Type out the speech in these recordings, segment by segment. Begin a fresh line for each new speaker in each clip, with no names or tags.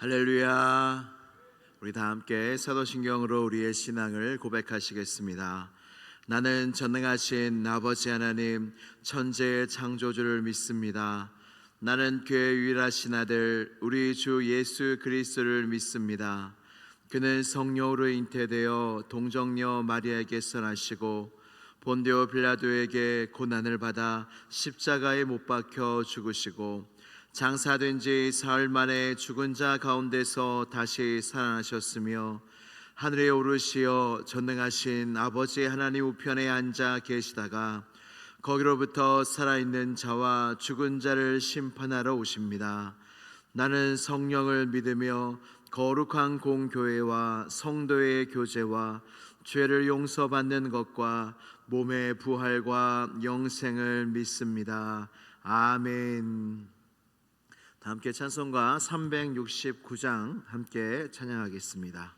할렐루야. 우리 다 함께 사도신경으로 우리의 신앙을 고백하시겠습니다. 나는 전능하신 아버지 하나님 천지의 창조주를 믿습니다. 나는 그의 유일하신 아들 우리 주 예수 그리스도를 믿습니다. 그는 성령으로 잉태되어 동정녀 마리아에게서 나시고 본디오 빌라도에게 고난을 받아 십자가에 못 박혀 죽으시고 장사된 지 사흘 만에 죽은 자 가운데서 다시 살아나셨으며 하늘에 오르시어 전능하신 아버지 하나님 우편에 앉아 계시다가 거기로부터 살아있는 자와 죽은 자를 심판하러 오십니다. 나는 성령을 믿으며 거룩한 공교회와 성도의 교제와 죄를 용서받는 것과 몸의 부활과 영생을 믿습니다. 아멘. 다 함께 찬송가 369장 함께 찬양하겠습니다.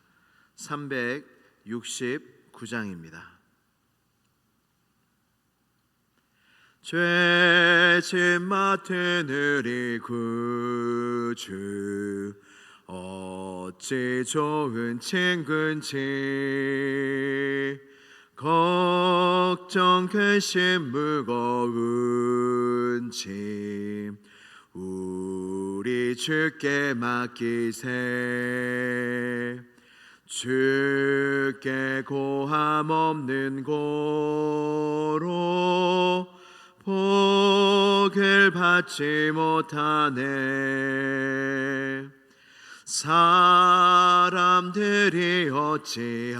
369장입니다. 죄짐 맡은 우리 구주 어찌 좋은 친구인지 걱정 근심 무거운 짐 우리 주께 맡기세. 주께 고함 없는 고로 복을 받지 못하네. 사람들이 어찌하여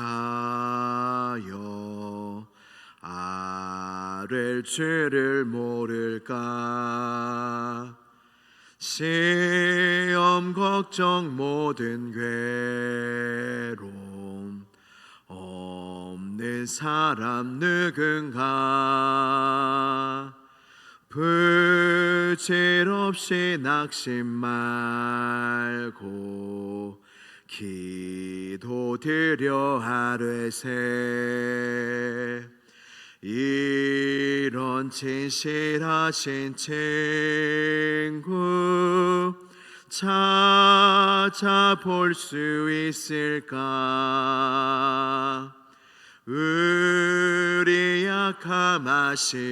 아랠 죄를 모를까. 시험 걱정 모든 괴로움 없는 사람 누군가. 부질없이 낙심 말고 기도드려 하루세. 이런 진실하신 친구 찾아볼 수 있을까. 우리 약함 아시오니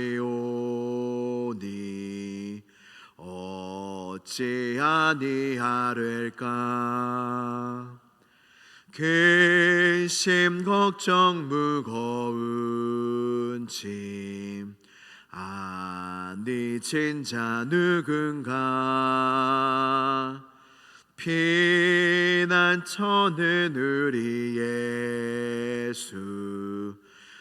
어찌 아니하릴까. 근심 걱정 무거운 짐 아니 진자 누군가. 피난처는 우리 예수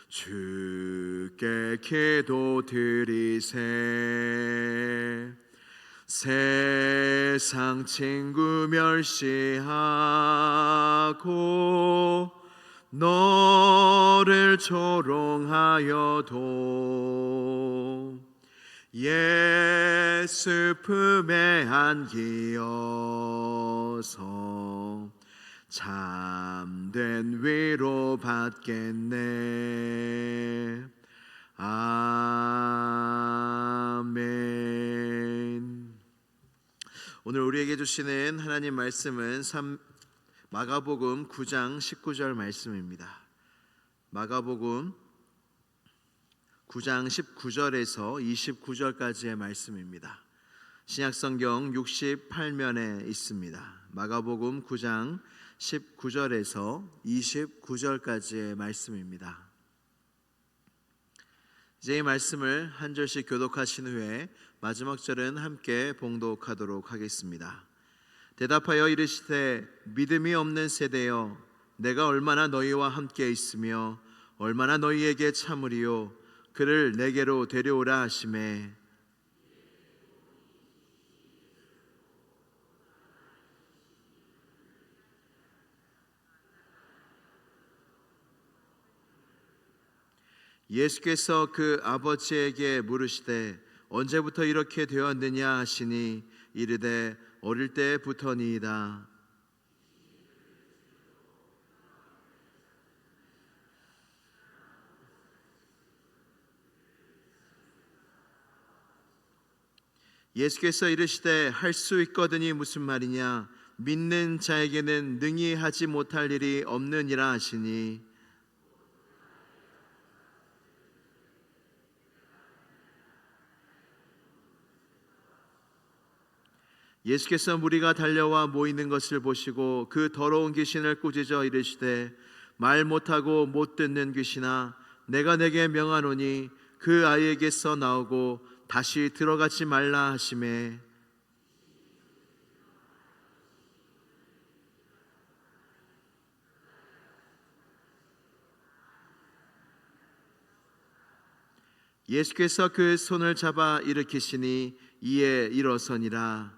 주께 기도드리세. 세상 친구 멸시하고 너를 조롱하여도 예수 품에 안기어서 참된 위로 받겠네. 아멘. 오늘 우리에게 주시는 하나님 말씀은 마가복음 9장 19절 말씀입니다. 마가복음 9장 19절에서 29절까지의 말씀입니다. 신약성경 68면에 있습니다. 마가복음 9장 19절에서 29절까지의 말씀입니다. 이제 이 말씀을 한 절씩 교독하신 후에 마지막 절은 함께 봉독하도록 하겠습니다. 대답하여 이르시되 믿음이 없는 세대여 내가 얼마나 너희와 함께 있으며 얼마나 너희에게 참으리요. 그를 내게로 데려오라 하시매 예수께서 그 아버지에게 물으시되 언제부터 이렇게 되었느냐 하시니 이르되 어릴 때부터니이다. 예수께서 이르시되 할 수 있거든이 무슨 말이냐 믿는 자에게는 능히 하지 못할 일이 없느니라 하시니 예수께서 무리가 달려와 모이는 것을 보시고 그 더러운 귀신을 꾸짖어 이르시되 말 못하고 못 듣는 귀신아 내가 내게 명하노니 그 아이에게서 나오고 다시 들어가지 말라 하시매 예수께서 그 손을 잡아 일으키시니 이에 일어서니라.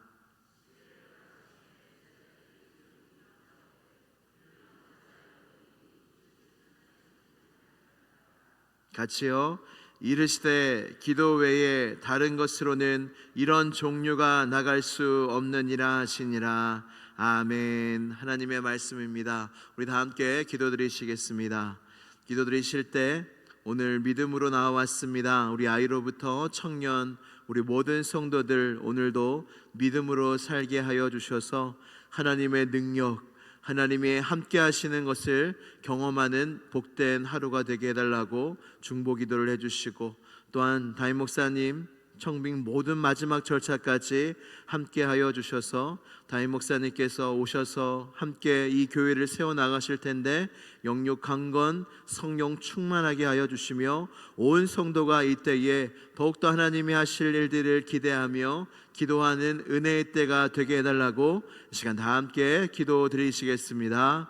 같이요. 이르시되 기도 외에 다른 것으로는 이런 종류가 나갈 수 없느니라 하시니라. 아멘. 하나님의 말씀입니다. 우리 다 함께 기도드리시겠습니다. 기도드리실 때 오늘 믿음으로 나왔습니다. 우리 아이로부터 청년, 우리 모든 성도들 오늘도 믿음으로 살게 하여 주셔서 하나님의 능력, 하나님이 함께 하시는 것을 경험하는 복된 하루가 되게 해달라고 중보기도를 해주시고, 또한 담임 목사님 청빙 모든 마지막 절차까지 함께 하여 주셔서 담임 목사님께서 오셔서 함께 이 교회를 세워나가실 텐데 영육 강건 성령 충만하게 하여 주시며 온 성도가 이때에 더욱더 하나님이 하실 일들을 기대하며 기도하는 은혜의 때가 되게 해달라고 이 시간 다 함께 기도 드리시겠습니다.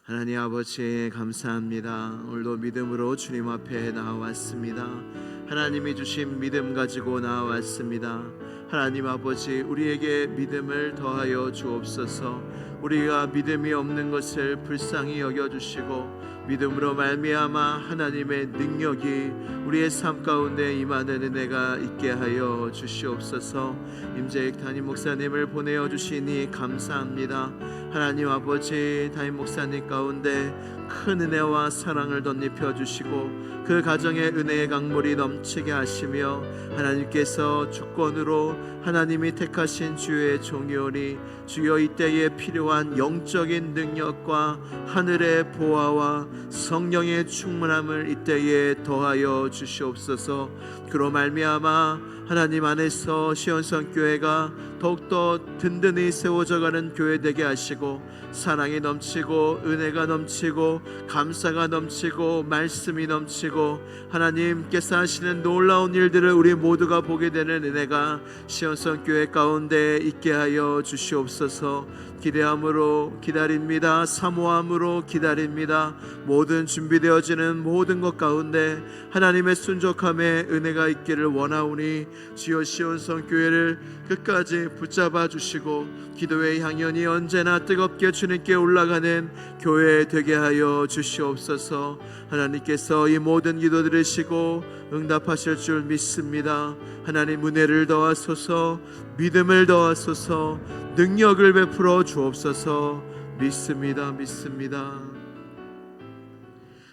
하나님 아버지 감사합니다. 오늘도 믿음으로 주님 앞에 나왔습니다. 하나님이 주신 믿음 가지고 나왔습니다. 하나님 아버지 우리에게 믿음을 더하여 주옵소서. 우리가 믿음이 없는 것을 불쌍히 여겨주시고 믿음으로 말미암아 하나님의 능력이 우리의 삶 가운데 임하는 은혜가 있게 하여 주시옵소서. 임재익 담임 목사님을 보내어 주시니 감사합니다. 하나님 아버지 담임 목사님 가운데 큰 은혜와 사랑을 덧입혀 주시고 그 가정의 은혜의 강물이 넘치게 하시며 하나님께서 주권으로 하나님이 택하신 주의 종이오니 주여 이때에 필요한 영적인 능력과 하늘의 보화와 성령의 충만함을 이때에 더하여 주시옵소서. 그로 말미암아 하나님 안에서 시온성교회가 더욱더 든든히 세워져가는 교회 되게 하시고 사랑이 넘치고 은혜가 넘치고 감사가 넘치고 말씀이 넘치고 하나님께서 하시는 놀라운 일들을 우리 모두가 보게 되는 은혜가 시온성교회 가운데 있게 하여 주시옵소서. 기대함으로 기다립니다. 사모함으로 기다립니다. 모든 준비되어지는 모든 것 가운데 하나님의 순종함에 은혜가 있기를 원하오니 주여 시온성교회를 끝까지 붙잡아 주시고 기도의 향연이 언제나 뜨겁게 주님께 올라가는 교회 되게 하여 주시옵소서. 하나님께서 이 모든 기도 들으시고 응답하실 줄 믿습니다. 하나님 은혜를 더하소서, 믿음을 더하소서, 능력을 베풀어 주옵소서. 믿습니다.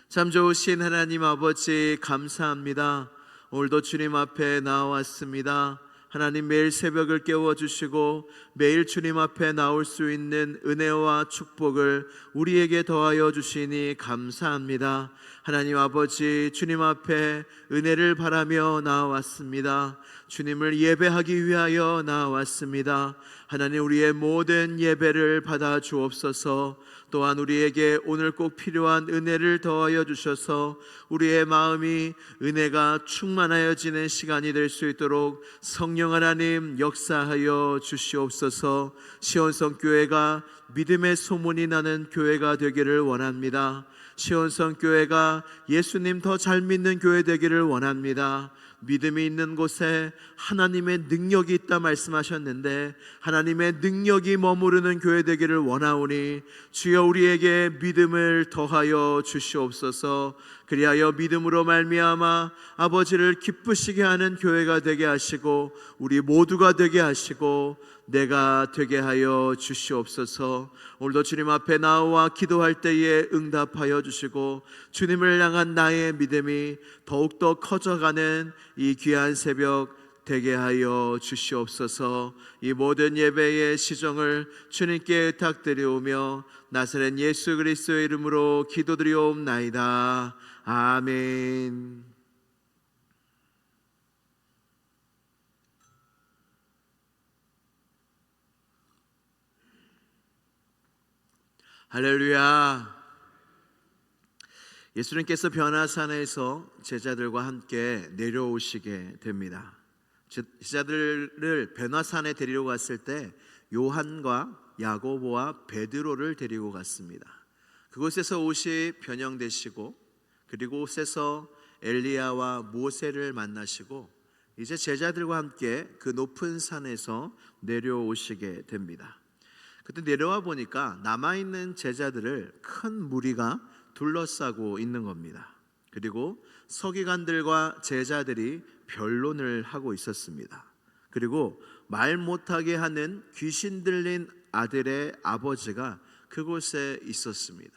참 좋으신 하나님 아버지 감사합니다. 오늘도 주님 앞에 나왔습니다. 하나님 매일 새벽을 깨워주시고 매일 주님 앞에 나올 수 있는 은혜와 축복을 우리에게 더하여 주시니 감사합니다. 하나님 아버지 주님 앞에 은혜를 바라며 나왔습니다. 주님을 예배하기 위하여 나왔습니다. 하나님 우리의 모든 예배를 받아 주옵소서. 또한 우리에게 오늘 꼭 필요한 은혜를 더하여 주셔서 우리의 마음이 은혜가 충만하여지는 시간이 될 수 있도록 성령 하나님 역사하여 주시옵소서. 시온성교회가 믿음의 소문이 나는 교회가 되기를 원합니다. 시온성교회가 예수님 더 잘 믿는 교회 되기를 원합니다. 믿음이 있는 곳에 하나님의 능력이 있다 말씀하셨는데 하나님의 능력이 머무르는 교회 되기를 원하오니 주여 우리에게 믿음을 더하여 주시옵소서. 그리하여 믿음으로 말미암아 아버지를 기쁘시게 하는 교회가 되게 하시고 우리 모두가 되게 하시고 내가 되게 하여 주시옵소서. 오늘도 주님 앞에 나와 기도할 때에 응답하여 주시고 주님을 향한 나의 믿음이 더욱더 커져가는 이 귀한 새벽 되게 하여 주시옵소서. 이 모든 예배의 시정을 주님께 의탁드리오며 나사렛 예수 그리스도의 이름으로 기도드리옵나이다. 아멘. 할렐루야. 예수님께서 변화산에서 제자들과 함께 내려오시게 됩니다. 제자들을 변화산에 데리러 갔을 때 요한과 야고보와 베드로를 데리고 갔습니다. 그곳에서 옷이 변형되시고 그리고 곳에서 엘리야와 모세를 만나시고 이제 제자들과 함께 그 높은 산에서 내려오시게 됩니다. 그때 내려와 보니까 남아있는 제자들을 큰 무리가 둘러싸고 있는 겁니다. 그리고 서기관들과 제자들이 변론을 하고 있었습니다. 그리고 말 못하게 하는 귀신 들린 아들의 아버지가 그곳에 있었습니다.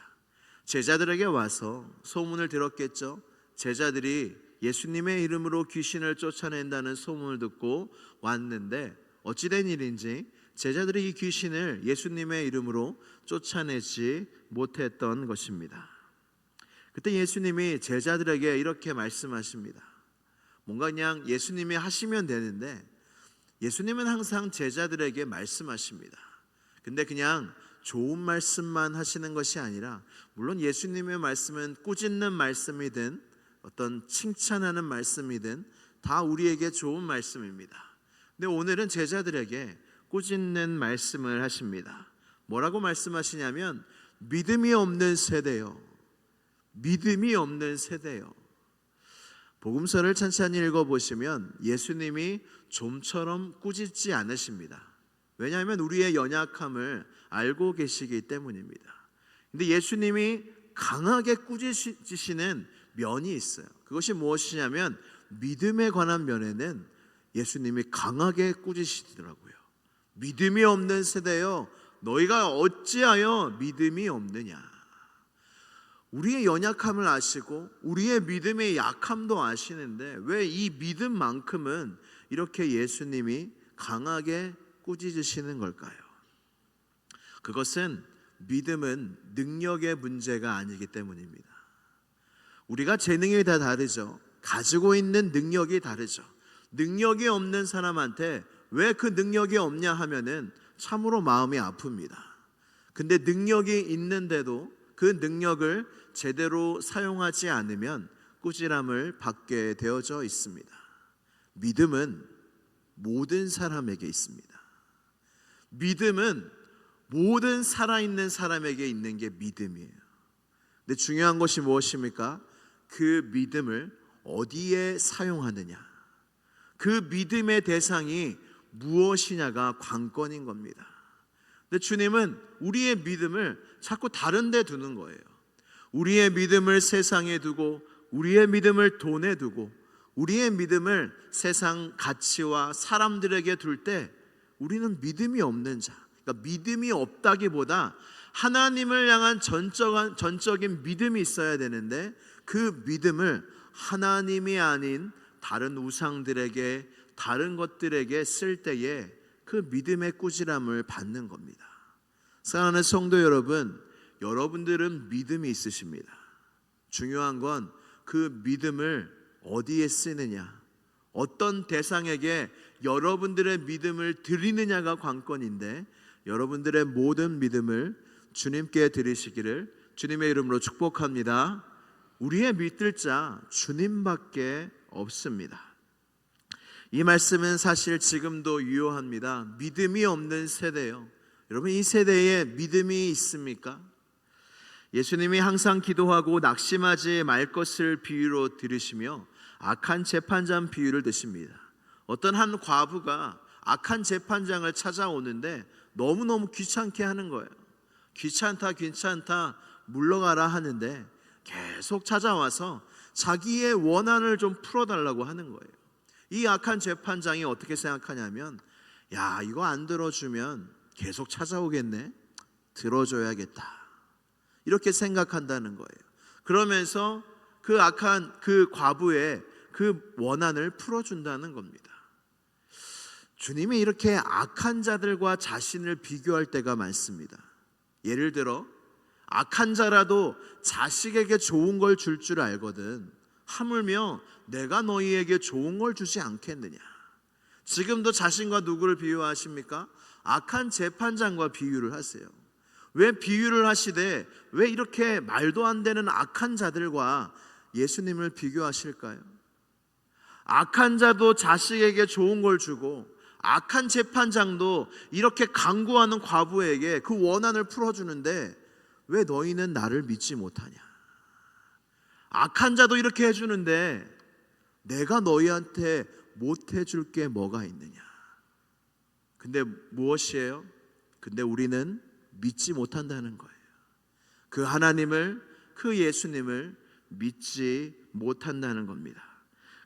제자들에게 와서 소문을 들었겠죠. 제자들이 예수님의 이름으로 귀신을 쫓아낸다는 소문을 듣고 왔는데 어찌된 일인지 제자들이 이 귀신을 예수님의 이름으로 쫓아내지 못했던 것입니다. 그때 예수님이 제자들에게 이렇게 말씀하십니다. 뭔가 그냥 예수님이 하시면 되는데 예수님은 항상 제자들에게 말씀하십니다. 근데 그냥 좋은 말씀만 하시는 것이 아니라 물론 예수님의 말씀은 꾸짖는 말씀이든 어떤 칭찬하는 말씀이든 다 우리에게 좋은 말씀입니다. 근데 오늘은 제자들에게 꾸짖는 말씀을 하십니다. 뭐라고 말씀하시냐면 믿음이 없는 세대요. 믿음이 없는 세대요. 복음서를 찬찬히 읽어보시면 예수님이 좀처럼 꾸짖지 않으십니다. 왜냐하면 우리의 연약함을 알고 계시기 때문입니다. 근데 예수님이 강하게 꾸짖으시는 면이 있어요. 그것이 무엇이냐면 믿음에 관한 면에는 예수님이 강하게 꾸짖으시더라고요. 믿음이 없는 세대여 너희가 어찌하여 믿음이 없느냐. 우리의 연약함을 아시고 우리의 믿음의 약함도 아시는데 왜 이 믿음만큼은 이렇게 예수님이 강하게 꾸짖으시는 걸까요? 그것은 믿음은 능력의 문제가 아니기 때문입니다. 우리가 재능이 다 다르죠. 가지고 있는 능력이 다르죠. 능력이 없는 사람한테 왜 그 능력이 없냐 하면은 참으로 마음이 아픕니다. 근데 능력이 있는데도 그 능력을 제대로 사용하지 않으면 꾸지람을 받게 되어져 있습니다. 믿음은 모든 사람에게 있습니다. 믿음은 모든 살아있는 사람에게 있는 게 믿음이에요. 근데 중요한 것이 무엇입니까? 그 믿음을 어디에 사용하느냐, 그 믿음의 대상이 무엇이냐가 관건인 겁니다. 근데 주님은 우리의 믿음을 자꾸 다른 데 두는 거예요. 우리의 믿음을 세상에 두고 우리의 믿음을 돈에 두고 우리의 믿음을 세상 가치와 사람들에게 둘 때 우리는 믿음이 없는 자, 그러니까 믿음이 없다기보다 하나님을 향한 전적인 믿음이 있어야 되는데 그 믿음을 하나님이 아닌 다른 우상들에게 다른 것들에게 쓸 때에 그 믿음의 꾸지람을 받는 겁니다. 사랑하는 성도 여러분, 여러분들은 믿음이 있으십니다. 중요한 건 그 믿음을 어디에 쓰느냐, 어떤 대상에게 여러분들의 믿음을 드리느냐가 관건인데 여러분들의 모든 믿음을 주님께 드리시기를 주님의 이름으로 축복합니다. 우리의 믿을 자 주님밖에 없습니다. 이 말씀은 사실 지금도 유효합니다. 믿음이 없는 세대요. 여러분, 이 세대에 믿음이 있습니까? 예수님이 항상 기도하고 낙심하지 말 것을 비유로 들으시며 악한 재판장 비유를 드십니다. 어떤 한 과부가 악한 재판장을 찾아오는데 너무너무 귀찮게 하는 거예요. 귀찮다 물러가라 하는데 계속 찾아와서 자기의 원한을 좀 풀어달라고 하는 거예요. 이 악한 재판장이 어떻게 생각하냐면, 야, 이거 안 들어주면 계속 찾아오겠네, 들어줘야겠다, 이렇게 생각한다는 거예요. 그러면서 그 악한 그 과부의 그 원한을 풀어준다는 겁니다. 주님이 이렇게 악한 자들과 자신을 비교할 때가 많습니다. 예를 들어 악한 자라도 자식에게 좋은 걸 줄 줄 알거든 하물며 내가 너희에게 좋은 걸 주지 않겠느냐. 지금도 자신과 누구를 비유하십니까? 악한 재판장과 비유를 하세요. 왜 비유를 하시되 왜 이렇게 말도 안 되는 악한 자들과 예수님을 비교하실까요? 악한 자도 자식에게 좋은 걸 주고 악한 재판장도 이렇게 강구하는 과부에게 그 원한을 풀어주는데 왜 너희는 나를 믿지 못하냐? 악한 자도 이렇게 해주는데 내가 너희한테 못 해줄 게 뭐가 있느냐? 근데 무엇이에요? 근데 우리는 믿지 못한다는 거예요. 그 하나님을, 그 예수님을 믿지 못한다는 겁니다.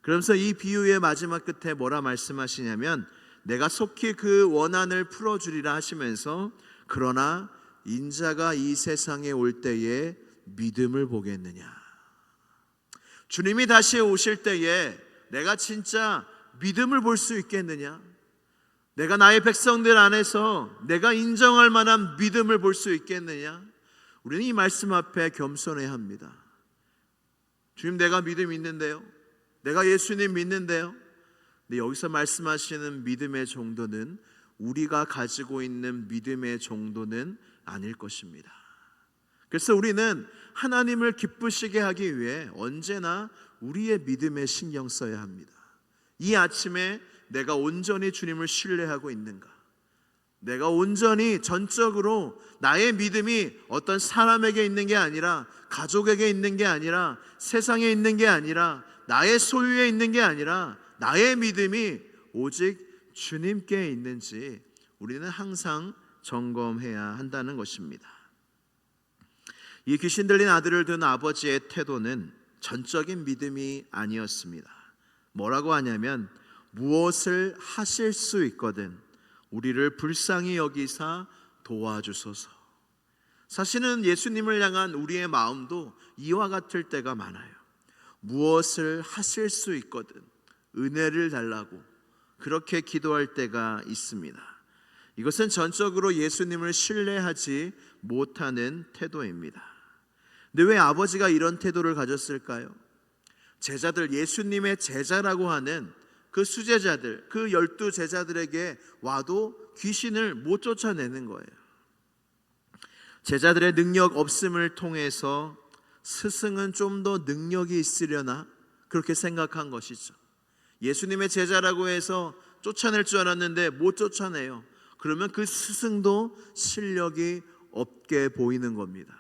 그러면서 이 비유의 마지막 끝에 뭐라 말씀하시냐면 내가 속히 그 원한을 풀어주리라 하시면서 그러나 인자가 이 세상에 올 때에 믿음을 보겠느냐. 주님이 다시 오실 때에 내가 진짜 믿음을 볼 수 있겠느냐? 내가 나의 백성들 안에서 내가 인정할 만한 믿음을 볼 수 있겠느냐? 우리는 이 말씀 앞에 겸손해야 합니다. 주님, 내가 믿음 있는데요. 내가 예수님 믿는데요. 근데 여기서 말씀하시는 믿음의 정도는 우리가 가지고 있는 믿음의 정도는 아닐 것입니다. 그래서 우리는 하나님을 기쁘시게 하기 위해 언제나 우리의 믿음에 신경 써야 합니다. 이 아침에 내가 온전히 주님을 신뢰하고 있는가? 내가 온전히 전적으로 나의 믿음이 어떤 사람에게 있는 게 아니라 가족에게 있는 게 아니라 세상에 있는 게 아니라 나의 소유에 있는 게 아니라 나의 믿음이 오직 주님께 있는지 우리는 항상 점검해야 한다는 것입니다. 이 귀신 들린 아들을 둔 아버지의 태도는 전적인 믿음이 아니었습니다. 뭐라고 하냐면 무엇을 하실 수 있거든 우리를 불쌍히 여기사 도와주소서. 사실은 예수님을 향한 우리의 마음도 이와 같을 때가 많아요. 무엇을 하실 수 있거든 은혜를 달라고 그렇게 기도할 때가 있습니다. 이것은 전적으로 예수님을 신뢰하지 못하는 태도입니다. 근데 왜 아버지가 이런 태도를 가졌을까요? 제자들, 예수님의 제자라고 하는 그 수제자들, 그 12 제자들에게 와도 귀신을 못 쫓아내는 거예요. 제자들의 능력 없음을 통해서 스승은 좀 더 능력이 있으려나 그렇게 생각한 것이죠. 예수님의 제자라고 해서 쫓아낼 줄 알았는데 못 쫓아내요. 그러면 그 스승도 실력이 없게 보이는 겁니다.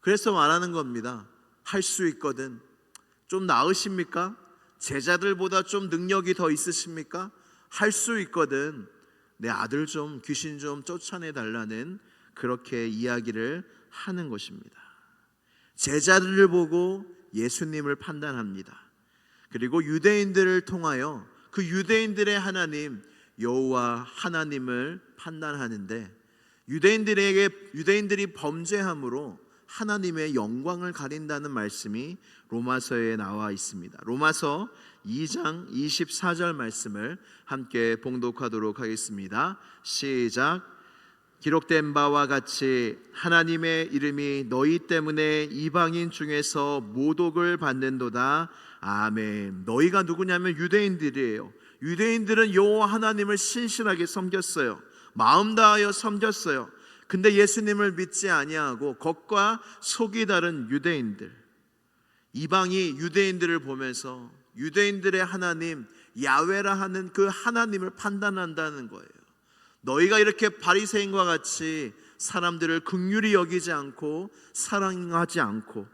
그래서 말하는 겁니다. 할 수 있거든. 좀 나으십니까? 제자들보다 좀 능력이 더 있으십니까? 할 수 있거든. 내 아들 좀 귀신 좀 쫓아내 달라는 그렇게 이야기를 하는 것입니다. 제자들을 보고 예수님을 판단합니다. 그리고 유대인들을 통하여 그 유대인들의 하나님 여호와 하나님을 판단하는데 유대인들이 범죄함으로 하나님의 영광을 가린다는 말씀이 로마서에 나와 있습니다. 로마서 2장 24절 말씀을 함께 봉독하도록 하겠습니다. 시작. 기록된 바와 같이 하나님의 이름이 너희 때문에 이방인 중에서 모독을 받는도다. 아멘. 너희가 누구냐면 유대인들이에요. 유대인들은 여호와 하나님을 신실하게 섬겼어요. 마음 다하여 섬겼어요. 근데 예수님을 믿지 아니하고 겉과 속이 다른 유대인들, 이방이 유대인들을 보면서 유대인들의 하나님 야훼라 하는 그 하나님을 판단한다는 거예요. 너희가 이렇게 바리새인과 같이 사람들을 긍휼히 여기지 않고 사랑하지 않고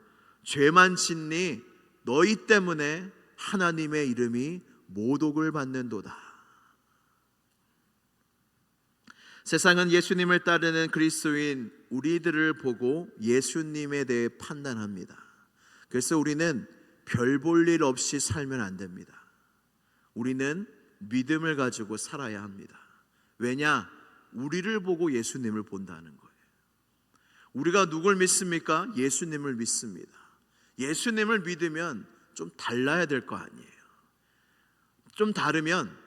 죄만 짓니 너희 때문에 하나님의 이름이 모독을 받는도다. 세상은 예수님을 따르는 그리스도인 우리들을 보고 예수님에 대해 판단합니다. 그래서 우리는 별 볼 일 없이 살면 안 됩니다. 우리는 믿음을 가지고 살아야 합니다. 왜냐? 우리를 보고 예수님을 본다는 거예요. 우리가 누굴 믿습니까? 예수님을 믿습니다. 예수님을 믿으면 좀 달라야 될 거 아니에요. 좀 다르면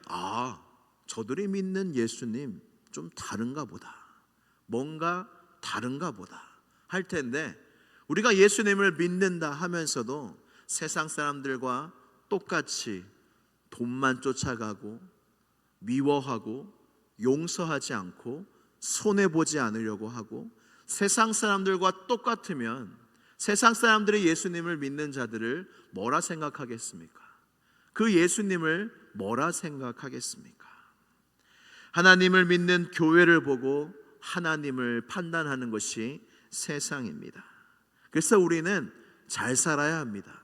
저들이 믿는 예수님 좀 다른가 보다, 뭔가 다른가 보다 할 텐데, 우리가 예수님을 믿는다 하면서도 세상 사람들과 똑같이 돈만 쫓아가고 미워하고 용서하지 않고 손해보지 않으려고 하고, 세상 사람들과 똑같으면 세상 사람들이 예수님을 믿는 자들을 뭐라 생각하겠습니까? 그 예수님을 뭐라 생각하겠습니까? 하나님을 믿는 교회를 보고 하나님을 판단하는 것이 세상입니다. 그래서 우리는 잘 살아야 합니다.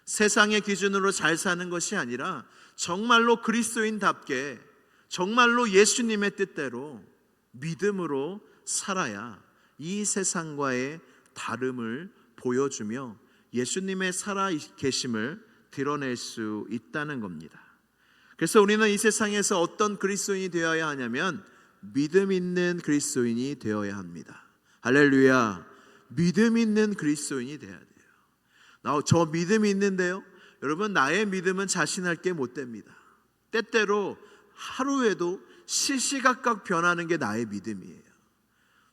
세상의 기준으로 잘 사는 것이 아니라 정말로 그리스도인답게, 정말로 예수님의 뜻대로 믿음으로 살아야 이 세상과의 다름을 보여주며 예수님의 살아 계심을 드러낼 수 있다는 겁니다. 그래서 우리는 이 세상에서 어떤 그리스도인이 되어야 하냐면 믿음 있는 그리스도인이 되어야 합니다. 할렐루야. 믿음 있는 그리스도인이 되어야 돼요. 저 믿음이 있는데요, 여러분, 나의 믿음은 자신할 게 못 됩니다. 때때로 하루에도 시시각각 변하는 게 나의 믿음이에요.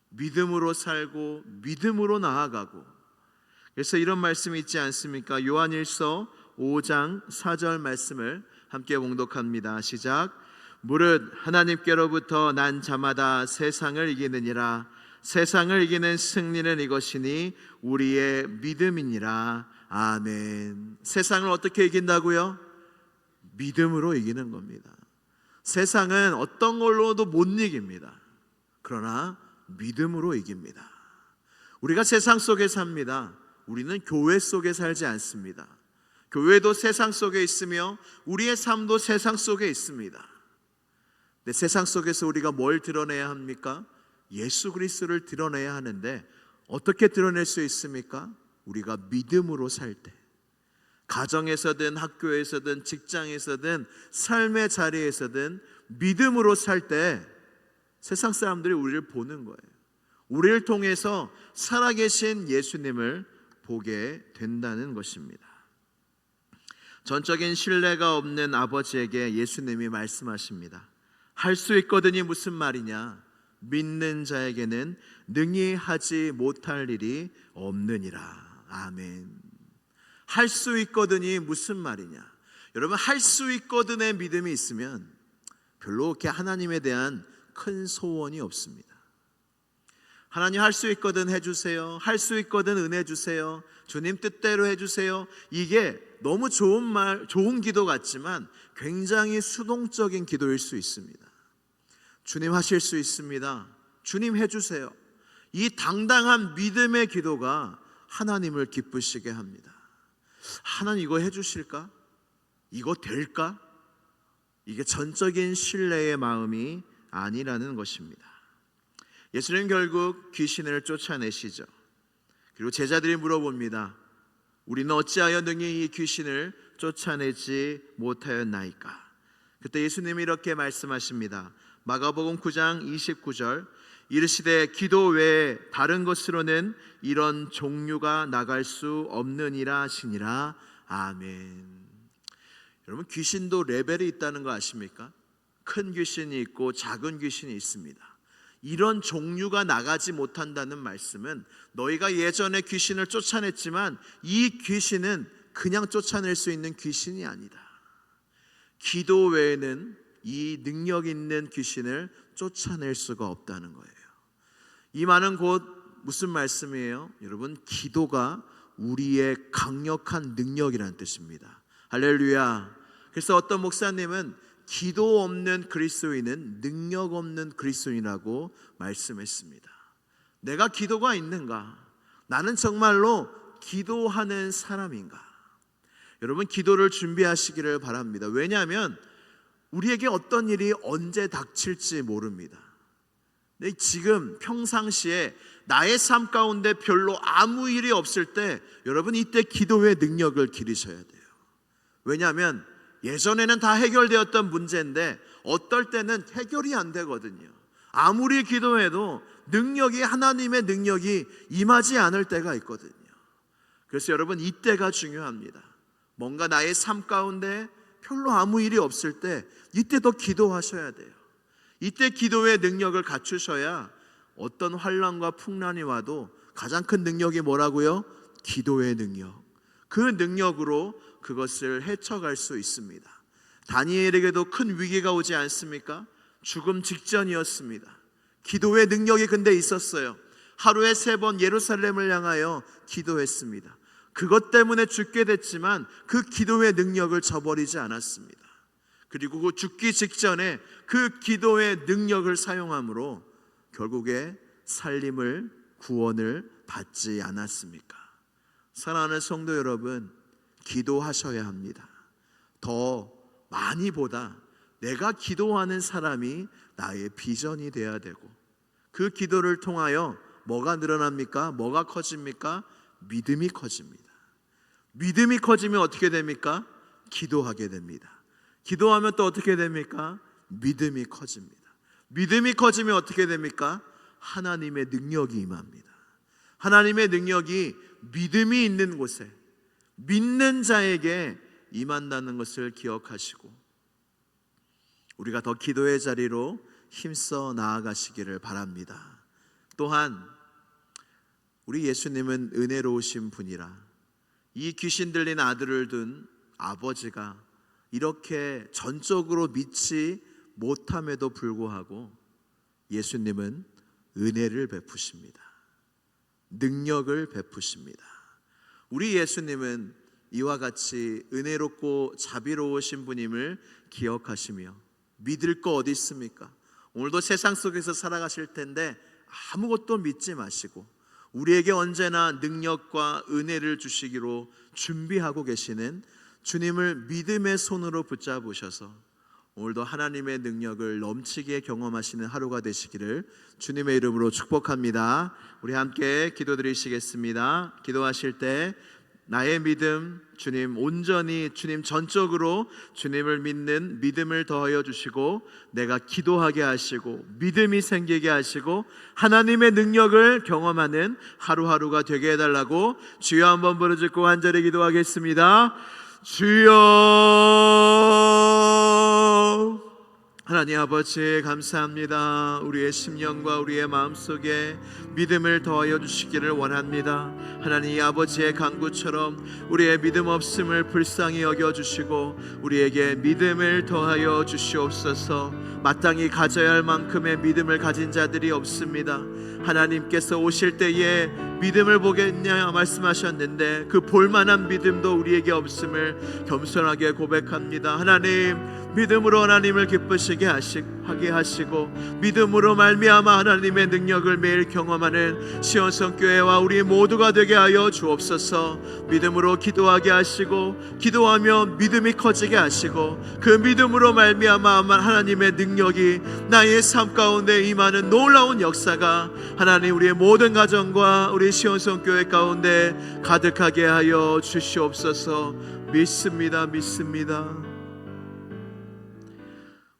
믿음으로 살고 믿음으로 나아가고. 그래서 이런 말씀이 있지 않습니까? 요한일서 5장 4절 말씀을 함께 봉독합니다. 시작. 무릇 하나님께로부터 난 자마다 세상을 이기느니라. 세상을 이기는 승리는 이것이니 우리의 믿음이니라. 아멘. 세상을 어떻게 이긴다고요? 믿음으로 이기는 겁니다. 세상은 어떤 걸로도 못 이깁니다. 그러나 믿음으로 이깁니다. 우리가 세상 속에 삽니다. 우리는 교회 속에 살지 않습니다. 교회도 세상 속에 있으며 우리의 삶도 세상 속에 있습니다. 근데 세상 속에서 우리가 뭘 드러내야 합니까? 예수 그리스도를 드러내야 하는데, 어떻게 드러낼 수 있습니까? 우리가 믿음으로 살 때, 가정에서든 학교에서든 직장에서든 삶의 자리에서든 믿음으로 살 때 세상 사람들이 우리를 보는 거예요. 우리를 통해서 살아계신 예수님을 보게 된다는 것입니다. 전적인 신뢰가 없는 아버지에게 예수님이 말씀하십니다. 할 수 있거든이 무슨 말이냐? 믿는 자에게는 능히 하지 못할 일이 없느니라. 아멘. 할 수 있거든이 무슨 말이냐? 여러분, 할 수 있거든의 믿음이 있으면 별로 그렇게 하나님에 대한 큰 소원이 없습니다. 하나님 할 수 있거든 해주세요. 할 수 있거든 은혜 주세요. 주님 뜻대로 해주세요. 이게 너무 좋은 기도 같지만 굉장히 수동적인 기도일 수 있습니다. 주님 하실 수 있습니다. 주님 해주세요. 이 당당한 믿음의 기도가 하나님을 기쁘시게 합니다. 하나님 이거 해주실까? 이거 될까? 이게 전적인 신뢰의 마음이 아니라는 것입니다. 예수님 결국 귀신을 쫓아내시죠. 그리고 제자들이 물어봅니다. 우리는 어찌하여 능히 이 귀신을 쫓아내지 못하였나이까? 그때 예수님이 이렇게 말씀하십니다. 마가복음 9장 29절, 이르시되 기도 외에 다른 것으로는 이런 종류가 나갈 수 없느니라 하시니라. 아멘. 여러분, 귀신도 레벨이 있다는 거 아십니까? 큰 귀신이 있고 작은 귀신이 있습니다. 이런 종류가 나가지 못한다는 말씀은 너희가 예전에 귀신을 쫓아냈지만 이 귀신은 그냥 쫓아낼 수 있는 귀신이 아니다. 기도 외에는 이 능력 있는 귀신을 쫓아낼 수가 없다는 거예요. 이 말은 곧 무슨 말씀이에요? 여러분, 기도가 우리의 강력한 능력이라는 뜻입니다. 할렐루야. 그래서 어떤 목사님은 기도 없는 그리스도인은 능력 없는 그리스도인이라고 말씀했습니다. 내가 기도가 있는가? 나는 정말로 기도하는 사람인가? 여러분, 기도를 준비하시기를 바랍니다. 왜냐하면 우리에게 어떤 일이 언제 닥칠지 모릅니다. 근데 지금 평상시에 나의 삶 가운데 별로 아무 일이 없을 때 여러분, 이때 기도의 능력을 기르셔야 돼요. 왜냐하면 예전에는 다 해결되었던 문제인데 어떨 때는 해결이 안 되거든요. 아무리 기도해도 하나님의 능력이 임하지 않을 때가 있거든요. 그래서 여러분, 이때가 중요합니다. 뭔가 나의 삶 가운데 별로 아무 일이 없을 때 이때 더 기도하셔야 돼요. 이때 기도의 능력을 갖추셔야 어떤 환난과 풍란이 와도 가장 큰 능력이 뭐라고요? 기도의 능력. 그 능력으로 그것을 헤쳐갈 수 있습니다. 다니엘에게도 큰 위기가 오지 않습니까? 죽음 직전이었습니다. 기도의 능력이 근데 있었어요. 하루에 3번 예루살렘을 향하여 기도했습니다. 그것 때문에 죽게 됐지만 그 기도의 능력을 저버리지 않았습니다. 그리고 그 죽기 직전에 그 기도의 능력을 사용함으로 결국에 살림을, 구원을 받지 않았습니까? 사랑하는 성도 여러분, 기도하셔야 합니다. 더 많이보다 내가 기도하는 사람이 나의 비전이 돼야 되고, 그 기도를 통하여 뭐가 늘어납니까? 뭐가 커집니까? 믿음이 커집니다. 믿음이 커지면 어떻게 됩니까? 기도하게 됩니다. 기도하면 또 어떻게 됩니까? 믿음이 커집니다. 믿음이 커지면 어떻게 됩니까? 하나님의 능력이 임합니다. 하나님의 능력이 믿음이 있는 곳에, 믿는 자에게 임한다는 것을 기억하시고 우리가 더 기도의 자리로 힘써 나아가시기를 바랍니다. 또한 우리 예수님은 은혜로우신 분이라 이 귀신 들린 아들을 둔 아버지가 이렇게 전적으로 믿지 못함에도 불구하고 예수님은 은혜를 베푸십니다. 능력을 베푸십니다. 우리 예수님은 이와 같이 은혜롭고 자비로우신 분임을 기억하시며 믿을 거 어디 있습니까? 오늘도 세상 속에서 살아가실 텐데 아무것도 믿지 마시고 우리에게 언제나 능력과 은혜를 주시기로 준비하고 계시는 주님을 믿음의 손으로 붙잡으셔서 오늘도 하나님의 능력을 넘치게 경험하시는 하루가 되시기를 주님의 이름으로 축복합니다. 우리 함께 기도드리시겠습니다. 기도하실 때 나의 믿음, 주님 온전히 주님 전적으로 주님을 믿는 믿음을 더하여 주시고 내가 기도하게 하시고 믿음이 생기게 하시고 하나님의 능력을 경험하는 하루하루가 되게 해달라고 주여 한번 부르짖고 간절히 기도하겠습니다. 주여, 하나님 아버지 감사합니다. 우리의 심령과 우리의 마음속에 믿음을 더하여 주시기를 원합니다. 하나님 아버지의 간구처럼 우리의 믿음 없음을 불쌍히 여겨주시고 우리에게 믿음을 더하여 주시옵소서. 마땅히 가져야 할 만큼의 믿음을 가진 자들이 없습니다. 하나님께서 오실 때에 믿음을 보겠냐 말씀하셨는데 그 볼만한 믿음도 우리에게 없음을 겸손하게 고백합니다. 하나님, 믿음으로 하나님을 기쁘시게 하게 하시고 믿음으로 말미암아 하나님의 능력을 매일 경험하는 시온성교회와 우리 모두가 되게 하여 주옵소서. 믿음으로 기도하게 하시고 기도하며 믿음이 커지게 하시고 그 믿음으로 말미암아 하나님의 능력이 나의 삶 가운데 임하는 놀라운 역사가 하나님 우리의 모든 가정과 우리 시온성교회 가운데 가득하게 하여 주시옵소서. 믿습니다.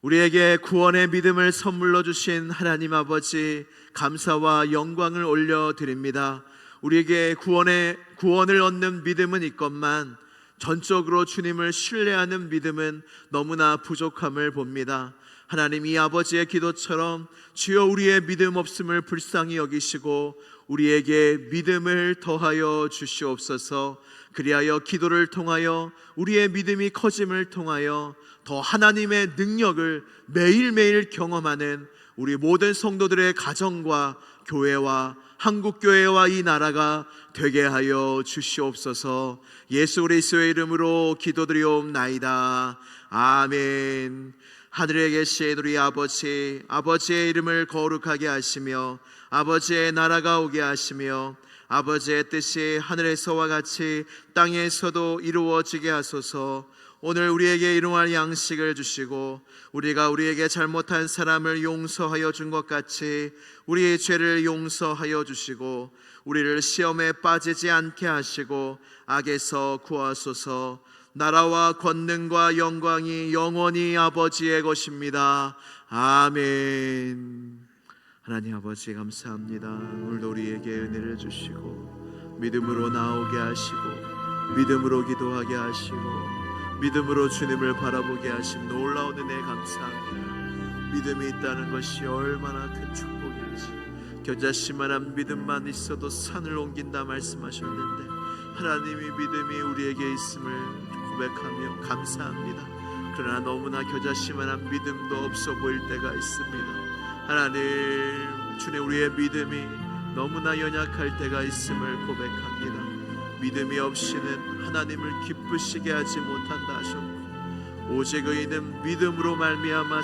우리에게 구원의 믿음을 선물로 주신 하나님 아버지 감사와 영광을 올려드립니다. 우리에게 구원을 얻는 믿음은 있건만 전적으로 주님을 신뢰하는 믿음은 너무나 부족함을 봅니다. 하나님, 이 아버지의 기도처럼 주여 우리의 믿음 없음을 불쌍히 여기시고 우리에게 믿음을 더하여 주시옵소서. 그리하여 기도를 통하여 우리의 믿음이 커짐을 통하여 더 하나님의 능력을 매일매일 경험하는 우리 모든 성도들의 가정과 교회와 한국교회와 이 나라가 되게 하여 주시옵소서. 예수 그리스도의 이름으로 기도드리옵나이다. 아멘. 하늘에 계신 우리 아버지, 아버지의 이름을 거룩하게 하시며 아버지의 나라가 오게 하시며 아버지의 뜻이 하늘에서와 같이 땅에서도 이루어지게 하소서. 오늘 우리에게 일용할 양식을 주시고 우리가 우리에게 잘못한 사람을 용서하여 준 것 같이 우리의 죄를 용서하여 주시고 우리를 시험에 빠지지 않게 하시고 악에서 구하소서. 나라와 권능과 영광이 영원히 아버지의 것입니다. 아멘. 하나님 아버지 감사합니다. 오늘도 우리에게 은혜를 주시고 믿음으로 나오게 하시고 믿음으로 기도하게 하시고 믿음으로 주님을 바라보게 하심 놀라운 은혜 감사합니다. 믿음이 있다는 것이 얼마나 큰 축복인지. 겨자씨만한 믿음만 있어도 산을 옮긴다 말씀하셨는데 하나님이 믿음이 우리에게 있음을 고백하며 감사합니다. 그러나 너무나 겨자씨만한 믿음도 없어 보일 때가 있습니다. 하나님, 주님, 우리의 믿음이 너무나 연약할 때가 있음을 고백합니다. 믿음이 없이는 하나님을 기쁘시게 하지 못한다 하셨고 오직 의인은 믿음으로 말미암아